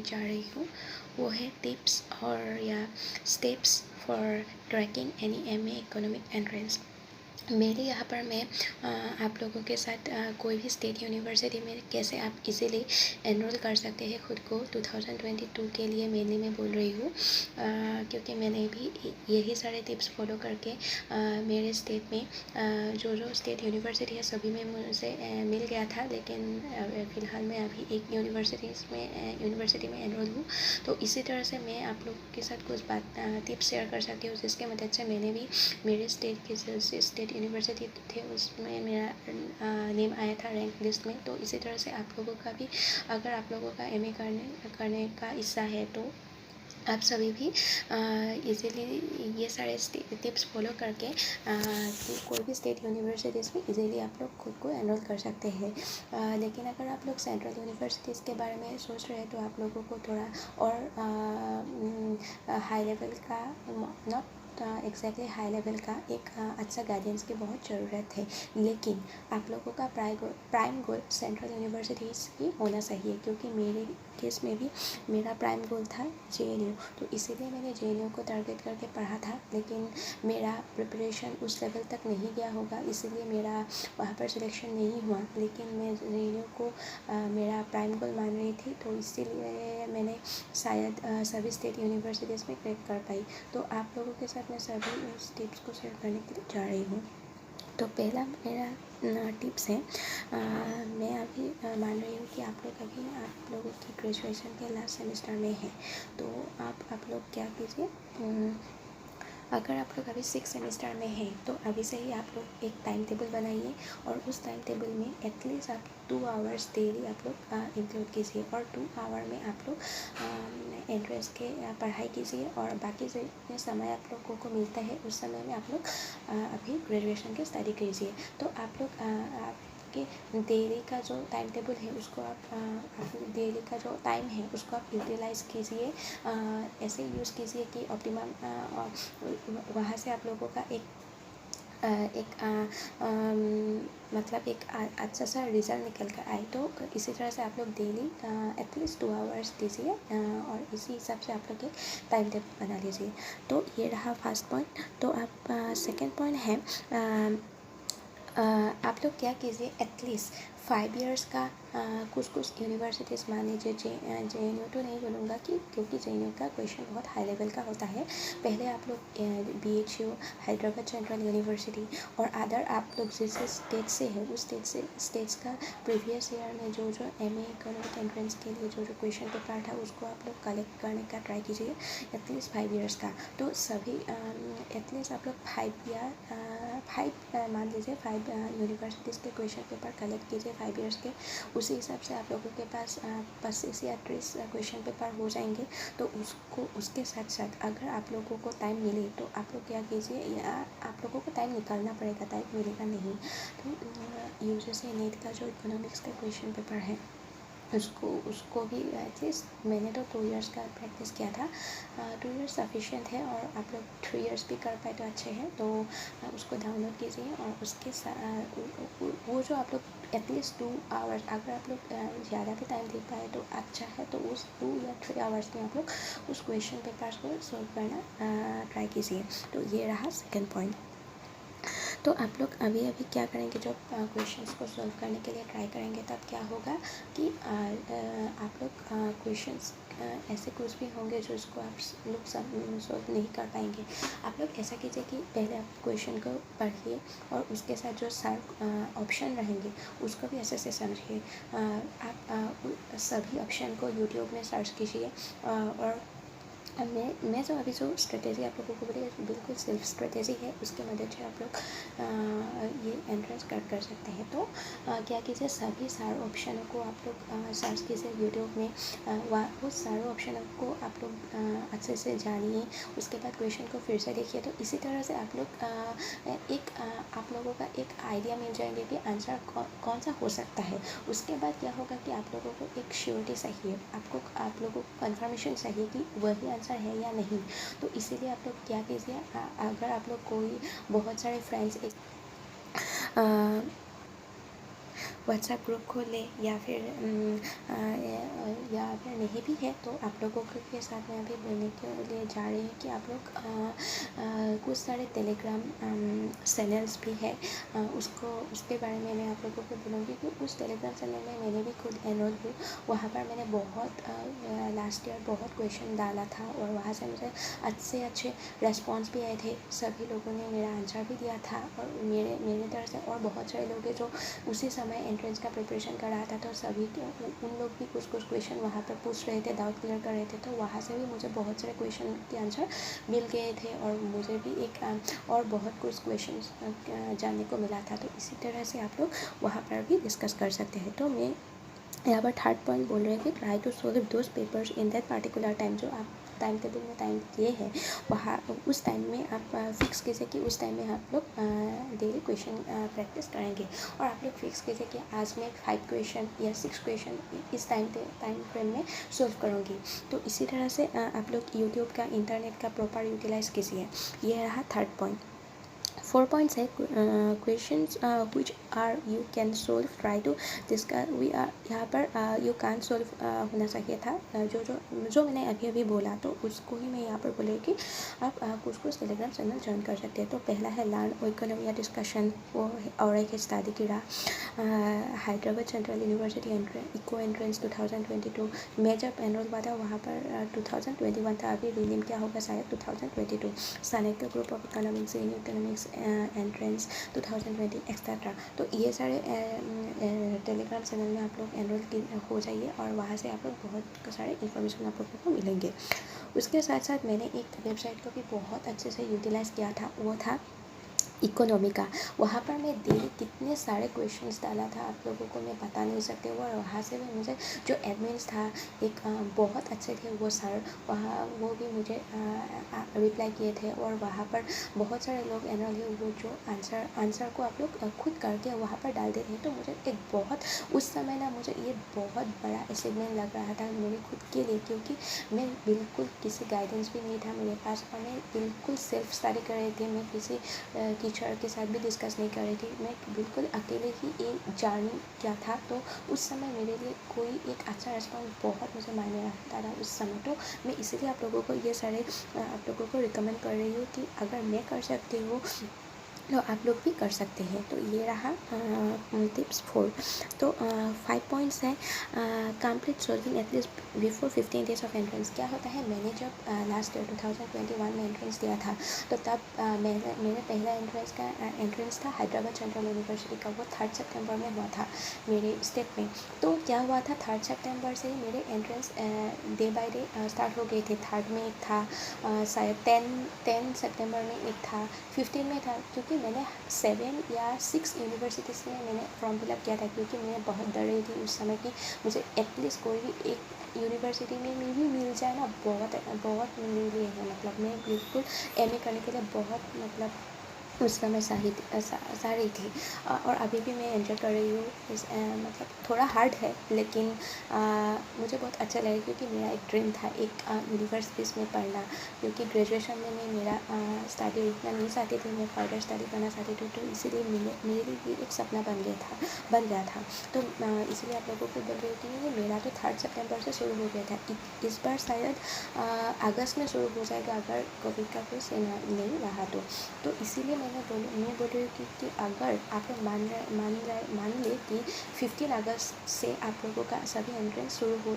जा रही हूँ वो है टिप्स और या steps for cracking any MA economic entrance. मेरे यहाँ पर मैं आप लोगों के साथ कोई भी स्टेट यूनिवर्सिटी में कैसे आप इजीली एनरोल कर सकते हैं खुद को 2022 के लिए मेनली मैं बोल रही हूँ, क्योंकि मैंने भी यही सारे टिप्स फॉलो करके मेरे स्टेट में जो स्टेट यूनिवर्सिटी है सभी में मुझे मिल गया था। लेकिन फ़िलहाल मैं अभी एक यूनिवर्सिटी में एनरोल हूँ। तो इसी तरह से मैं आप लोगों के साथ कुछ टिप्स शेयर कर सकती हूँ जिसके मदद से मैंने भी मेरे स्टेट के स्टेट यूनिवर्सिटी थे उसमें मेरा नेम आया था रैंक लिस्ट में। तो इसी तरह से आप लोगों का भी अगर आप लोगों का एमए करने का इच्छा है तो आप सभी भी इजीली ये सारे टिप्स फॉलो करके कोई भी स्टेट यूनिवर्सिटीज़ में इजीली आप लोग खुद को एनरोल कर सकते हैं। लेकिन अगर आप लोग सेंट्रल यूनिवर्सिटीज़ के बारे में सोच रहे हैं तो आप लोगों को थोड़ा और हाई लेवल का नॉट एग्जैक्टली हाई लेवल का एक अच्छा गाइडेंस की बहुत ज़रूरत है। लेकिन आप लोगों का प्राइम गोल सेंट्रल यूनिवर्सिटीज़ ही होना चाहिए, क्योंकि मेरे केस में भी मेरा प्राइम गोल था JNU। तो इसीलिए मैंने JNU को टारगेट करके पढ़ा था। लेकिन मेरा प्रिपरेशन उस लेवल तक नहीं गया होगा, इसीलिए मेरा वहाँ पर सिलेक्शन नहीं हुआ। लेकिन मैं JNU को मेरा प्राइम गोल मान रही थी, तो इसीलिए मैंने शायद सभी स्टेट यूनिवर्सिटीज़ में क्रैक कर पाई। तो आप लोगों के साथ मैं सभी उस टिप्स को शेयर करने के लिए जा रही हूँ। तो पहला मेरा टिप्स है, मैं अभी मान रही हूँ कि आप लोगों की ग्रेजुएशन के लास्ट सेमेस्टर में है। तो आप लोग क्या कीजिए, अगर आप लोग अभी 6 सेमेस्टर में हैं तो अभी से ही आप लोग एक टाइम टेबल बनाइए और उस टाइम टेबल में एटलीस्ट आप 2 आवर्स डेली आप लोग इंक्लूड कीजिए। और 2 आवर में आप लोग एंट्रेंस के पढ़ाई कीजिए और बाकी जो समय आप लोगों को मिलता है उस समय में आप लोग अभी ग्रेजुएशन की स्टडी कीजिए। तो आप लोग आपके डेली का जो टाइम टेबल है उसको आप डेली का जो टाइम है उसको आप यूटिलाइज़ कीजिए, ऐसे यूज़ कीजिए कि ऑप्टिमम वहाँ से आप लोगों का मतलब एक अच्छा सा रिज़ल्ट निकल कर आए। तो इसी तरह से आप लोग डेली एटलीस्ट 2 आवर्स दीजिए और इसी हिसाब से आप लोग एक टाइम टेबल बना लीजिए। तो ये रहा फर्स्ट पॉइंट। तो आप सेकेंड पॉइंट है, आप लोग क्या कीजिए, एटलीस्ट 5 इयर्स का कुछ यूनिवर्सिटीज़ मान लीजिए JNU तो नहीं बोलूँगा क्योंकि JNU का क्वेश्चन बहुत हाई लेवल का होता है। पहले आप लोग BHU, हैदराबाद सेंट्रल यूनिवर्सिटी और अदर आप लोग जिस स्टेट से है उस स्टेट्स का प्रीवियस ईयर में जो MA इकोनॉमिक एंट्रेंस के लिए जो क्वेश्चन पेपर था उसको आप लोग कलेक्ट करने का ट्राई कीजिए एटलीस्ट 5 इयर्स का। तो सभी एटलीस्ट आप लोग 5 मान लीजिए 5 यूनिवर्सिटीज़ के क्वेश्चन पेपर कलेक्ट कीजिए 5 इयर्स के। उसी हिसाब से आप लोगों के पास 25 या 30 क्वेश्चन पेपर हो जाएंगे। तो उसके साथ साथ अगर आप लोगों को टाइम मिले तो आप लोग क्या कीजिए, या आप लोगों को टाइम निकालना पड़ेगा, टाइम मिलेगा नहीं। तो UGC नेट का जो इकोनॉमिक्स का क्वेश्चन पेपर है उसको भी एटलीस्ट मैंने तो 2 इयर्स का प्रैक्टिस किया था। 2 इयर्स सफिशिएंट है और आप लोग 3 इयर्स भी कर पाए तो अच्छे हैं। तो उसको डाउनलोड कीजिए और उसके वो जो आप लोग एटलीस्ट 2 आवर्स, अगर आप लोग ज़्यादा भी टाइम दे पाए तो अच्छा है। तो उस 2 या 3 आवर्स में आप लोग उस क्वेश्चन पेपर्स को सॉल्व करना ट्राई कीजिए। तो ये रहा सेकेंड पॉइंट। तो आप लोग अभी क्या करेंगे, जब क्वेश्चंस को सॉल्व करने के लिए ट्राई करेंगे तब क्या होगा कि आप लोग क्वेश्चंस ऐसे कुछ भी होंगे जो इसको आप लोग सॉल्व नहीं कर पाएंगे। आप लोग ऐसा कीजिए कि पहले आप क्वेश्चन को पढ़िए और उसके साथ जो सारे ऑप्शन रहेंगे उसको भी अच्छे से समझिए। आप सभी ऑप्शन को यूट्यूब में सर्च कीजिए और मैं जो अभी जो स्ट्रेटेजी आप लोगों को बोली बिल्कुल सेल्फ स्ट्रेटेजी है, उसकी मदद से आप लोग ये एंट्रेंस कर सकते हैं। तो क्या कीजिए, सभी सारे ऑप्शनों को आप लोग सर्च कीजिए यूट्यूब में, वो सारे ऑप्शनों को आप लोग अच्छे से जानिए। उसके बाद क्वेश्चन को फिर से देखिए। तो इसी तरह से आप लोग आप लोगों का एक आइडिया मिल जाएंगे कि आंसर कौन सा हो सकता है। उसके बाद क्या होगा कि आप लोगों को एक श्योरिटी चाहिए, आप लोगों को कन्फर्मेशन चाहिए कि वही आंसर है या नहीं। तो इसीलिए आप लोग क्या कीजिए, अगर आप लोग कोई बहुत सारे फ्रेंड्स व्हाट्सएप ग्रुप खोले या फिर नहीं भी है तो आप लोगों के साथ में अभी बोलने के लिए जा रही हूँ कि आप लोग कुछ सारे टेलीग्राम चैनल्स भी है, उसके बारे में मैं आप लोगों को बोलूँगी कि उस टेलीग्राम चैनल में मैंने भी खुद एनरोल हूँ। वहाँ पर मैंने बहुत लास्ट ईयर बहुत क्वेश्चन डाला था और वहाँ से मुझे अच्छे रेस्पॉन्स भी आए थे। सभी लोगों ने मेरा आंसर भी दिया था और मेरे तरफ से और बहुत सारे लोग हैं जो उसी समय एंट्रेंस का प्रिपरेशन कर रहा था, तो सभी उन लोग भी कुछ क्वेश्चन वहाँ पर पूछ रहे थे, डाउट क्लियर कर रहे थे। तो वहाँ से भी मुझे बहुत सारे क्वेश्चन के आंसर मिल गए थे और मुझे भी और बहुत कुछ क्वेश्चन जानने को मिला था। तो इसी तरह से आप लोग वहाँ पर भी डिस्कस कर सकते हैं। तो मैं यहाँ पर थर्ड पॉइंट बोल रहे हैं कि try to solve those papers in that particular time. जो आप टाइम टेबल में टाइम दिए हैं वहाँ उस टाइम में आप फिक्स कीजिए कि उस टाइम में आप लोग डेली क्वेश्चन प्रैक्टिस करेंगे और आप लोग फिक्स कीजिए कि आज मैं 5 क्वेश्चन या 6 क्वेश्चन इस टाइम फ्रेम में सोल्व करूँगी। तो इसी तरह से आप लोग यूट्यूब का इंटरनेट का प्रॉपर यूटिलाइज़ कीजिए। ये रहा थर्ड पॉइंट। 4 पॉइंट्स है questions which are you can solve, try to discuss. We are यहाँ पर यू कैन सोल्व होना चाहिए था। जो मैंने अभी बोला तो उसको ही मैं यहाँ पर बोले कि आप कुछ टेलीग्राम चैनल ज्वाइन कर सकते हैं। तो पहला है लर्न इकोनॉमी डिस्कशन, वो और एक स्टडी किरा Hyderabad Central University eco entrance 2022। मैं जब एनरोल हुआ था वहाँ पर 2021 था, अभी रीनेम क्या होगा शायद 2022। सनेट group of economics in economics entrance 2020 etcetera. तो ये सारे टेलीग्राम चैनल में आप लोग एनरोल हो जाइए और वहाँ से आप लोग बहुत सारे इन्फॉर्मेशन आप लोगों को मिलेंगे। उसके साथ साथ मैंने एक वेबसाइट को भी बहुत अच्छे से यूटिलाइज़ किया था, वो था इकोनॉमी का। वहाँ पर मैं डेली कितने सारे क्वेश्चंस डाला था आप लोगों को मैं बता नहीं सकते। और वहाँ से भी मुझे जो एडमिन्स था एक बहुत अच्छे थे वो सर, वो भी मुझे रिप्लाई किए थे। और वहाँ पर बहुत सारे लोग एनरोल हुए वो जो आंसर को आप लोग खुद करके वहाँ पर डालते थे। तो मुझे एक बहुत उस समय ना मुझे ये बहुत बड़ा अचीवमेंट लग रहा था मेरे खुद के लिए, क्योंकि मैं बिल्कुल किसी गाइडेंस भी नहीं था मेरे पास और मैं बिल्कुल सेल्फ स्टडी कर रही थी। मैं किसी टीचर के साथ भी डिस्कस नहीं कर रही थी, मैं बिल्कुल अकेले ही एक जान क्या था। तो उस समय मेरे लिए कोई एक अच्छा रेस्पॉन्स बहुत मुझे मायने रखता था उस समय। तो मैं इसीलिए आप लोगों को ये सारे आप लोगों को रिकमेंड कर रही हूँ कि अगर मैं कर सकती हूँ तो आप लोग भी कर सकते हैं। तो ये रहा टिप्स 4। तो 5 पॉइंट्स है complete solving at least before 15 days of entrance. क्या होता है, मैंने जब लास्ट ईयर 2021 में एंट्रेंस दिया था तो तब मेरे पहला एंट्रेंस था हैदराबाद सेंट्रल यूनिवर्सिटी का। वो 3 सितंबर में हुआ था मेरे स्टेट में। तो क्या हुआ था, 3 सितंबर से ही मेरे entrance day by day start हो गए थे। 3rd में एक था, शायद 10 सितंबर में एक था, 15 में था। क्योंकि मैंने 7 या 6 यूनिवर्सिटीज़ में मैंने फॉर्म फिलअप किया था, क्योंकि मैं बहुत डर रही थी उस समय कि मुझे एटलीस्ट कोई भी एक यूनिवर्सिटी में भी मिल जाए ना, बहुत मेरे लिए है। मतलब मैं बिल्कुल एमए करने के लिए बहुत मतलब उस समय सारी थी और अभी भी मैं एंजॉय कर रही हूँ। मतलब थोड़ा हार्ड है लेकिन मुझे बहुत अच्छा लगा, क्योंकि मेरा एक ड्रीम था एक यूनिवर्सिटीज़ में पढ़ना। क्योंकि ग्रेजुएशन में मेरा स्टडी रुकना नहीं चाहती थी, मैं फर्दर स्टडी करना चाहती थी। तो इसीलिए मेरे लिए एक सपना बन गया था। तो इसलिए आप लोगों को बोल रही हूँ कि मेरा तो 3 सितंबर से शुरू हो गया था। इस बार शायद अगस्त में शुरू हो जाएगा अगर कोविड का कुछ नहीं रहा तो इसीलिए मैं बोल रही हूँ कि अगर आप लोग मान ले कि 15 अगस्त से आप लोगों का सभी एंट्रेंस शुरू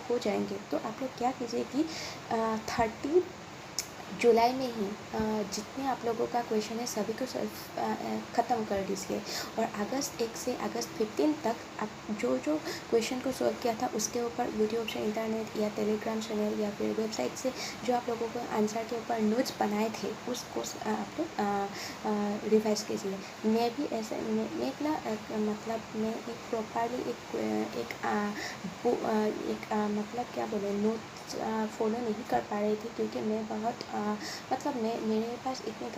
हो जाएंगे। तो आप लोग क्या कीजिए कि 30 जुलाई में ही जितने आप लोगों का क्वेश्चन है सभी को ख़त्म कर दीजिए। और अगस्त 1 से अगस्त 15 तक आप जो क्वेश्चन को सॉल्व किया था उसके ऊपर यूट्यूब से, इंटरनेट या टेलीग्राम चैनल या फिर वेबसाइट से जो आप लोगों को आंसर के ऊपर नोट्स बनाए थे उसको आप लोग रिवाइज कीजिए। मैं भी ऐसे मैं एक ना मतलब मैं एक प्रॉपरली मतलब क्या बोले नोट्स फॉलो नहीं कर पा रही थी, क्योंकि मैं बहुत मतलब मेरे पास इतने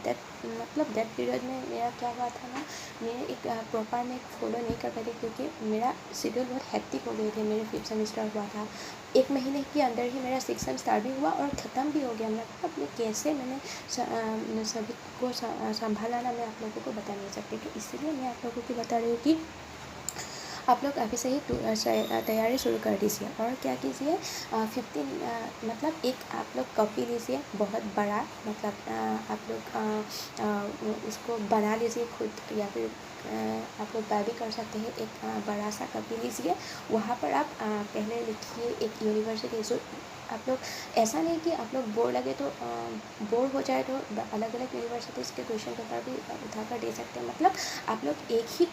दैट मतलब दैट पीरियड में मेरा क्या हुआ था ना, मैंने एक प्रॉपर में फॉलो नहीं कर पाई थी क्योंकि मेरा शेड्यूल बहुत हेक्टिक हो गए थे। मेरे 5th सेमेस्टर हुआ था, 1 महीने के अंदर ही मेरा 6th सेमेस्टर भी हुआ और ख़त्म भी हो गया। मतलब ये कैसे मैंने सभी को संभाला ना, मैं आप लोगों को बता नहीं सकती। तो इसलिए मैं आप लोगों को बता रही हूँ कि आप लोग अभी से ही तैयारी शुरू कर दीजिए। और क्या कीजिए, 15 मतलब एक आप लोग कॉपी लीजिए बहुत बड़ा, मतलब आप लोग उसको बना लीजिए खुद, या फिर आप लोग भी कर सकते हैं। एक बड़ा सा कॉपी लीजिए, वहाँ पर आप पहले लिखिए एक यूनिवर्सिटी। सो आप लोग ऐसा नहीं कि आप लोग बोर लगे तो बोर हो जाए तो अलग अलग यूनिवर्सिटीज़ के क्वेश्चन पेपर भी उठा कर दे सकते हैं। मतलब आप लोग एक ही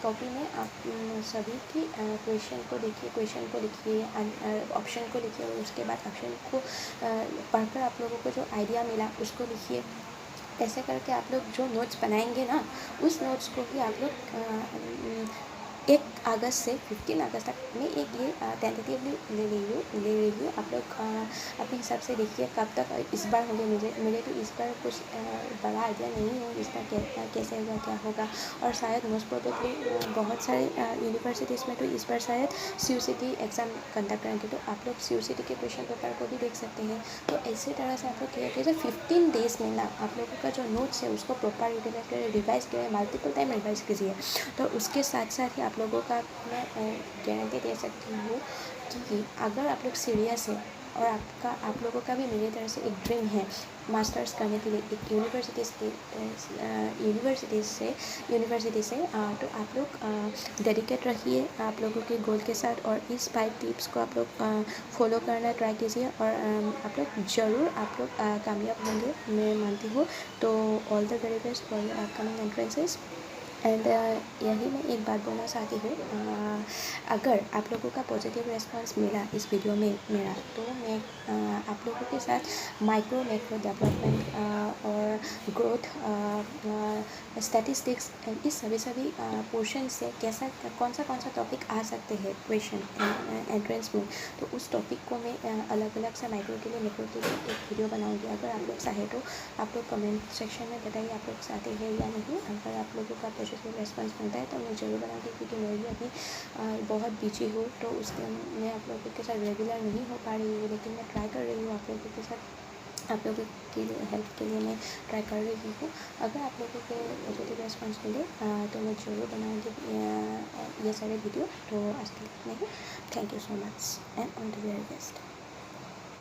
कॉपी में आप सभी की क्वेश्चन को लिखिए, ऑप्शन को लिखिए, और उसके बाद ऑप्शन को पढ़कर आप लोगों को जो आइडिया मिला उसको लिखिए। ऐसे करके आप लोग जो नोट्स बनाएंगे ना, उस नोट्स को ही आप लोग 1 अगस्त से 15 अगस्त तक मैं एक ये टेंटेटिवली ले रही हूँ। आप लोग अपने हिसाब से देखिए कब तक इस बार होंगे। मुझे तो इस बार कुछ बड़ा आइडिया नहीं है इस बार कैसे होगा, क्या होगा। और शायद मोस्ट प्रोबेबली बहुत सारे यूनिवर्सिटीज़ में तो इस बार शायद CUCT एग्ज़ाम कंडक्ट करेंगे, तो आप लोग CUCT के क्वेश्चन पेपर को भी देख सकते हैं। तो इसी तरह से आप लोग क्या कीजिए, 15 डेज़ में ना आप लोगों का जो नोट्स है उसको प्रॉपर यूटिलाइज करें, रिवाइज करें, मल्टीपल टाइम रिवाइज कीजिए। तो उसके साथ साथ ही आप लोगों का मैं गारंटी दे सकती हूँ कि अगर आप लोग सीरियस है और आप लोगों का भी मेरी तरह से एक ड्रीम है मास्टर्स करने के लिए एक यूनिवर्सिटी से तो आप लोग डेडिकेट रहिए आप लोगों के गोल के साथ, और इस 5 टिप्स को आप लोग फॉलो करना ट्राई कीजिए, और आप लोग ज़रूर कामयाब होंगे, मैं मानती हूँ। तो all the very best for your upcoming entrances. And यही मैं एक बात बोलना चाहती हूँ, अगर आप लोगों का पॉजिटिव रेस्पॉन्स मिला इस वीडियो में मेरा, तो मैं आप लोगों के साथ माइक्रो मैक्रो डेवलपमेंट और ग्रोथ स्टैटिस्टिक्स इस सभी पोर्शन से कौन सा टॉपिक आ सकते हैं क्वेश्चन एंट्रेंस में, तो उस टॉपिक को मैं अलग अलग से माइक्रो के लिए मैक्रो के लिए एक वीडियो बनाऊंगी। अगर आप लोग चाहे तो आप लोग कमेंट सेक्शन में बताइए आप लोग चाहते हैं या नहीं। अगर आप लोगों का पॉजिटिव रेस्पॉन्स मिलता है तो मैं ज़रूर बनाऊंगी, क्योंकि मैं भी अभी बहुत बिजी हूँ, तो उसके मैं आप लोगों के साथ रेगुलर नहीं हो पा रही हूँ, लेकिन मैं ट्राई कर रही हूँ आप लोगों के साथ, आप लोगों के लिए हेल्प के लिए मैं ट्राई कर रही हूँ। अगर आप लोगों को पॉजिटिव रेस्पॉन्स मिले तो मैं ज़रूर बनाऊँगी ये सारे वीडियो। तो आज के लिए इतना ही। Thank you so much and all the very best.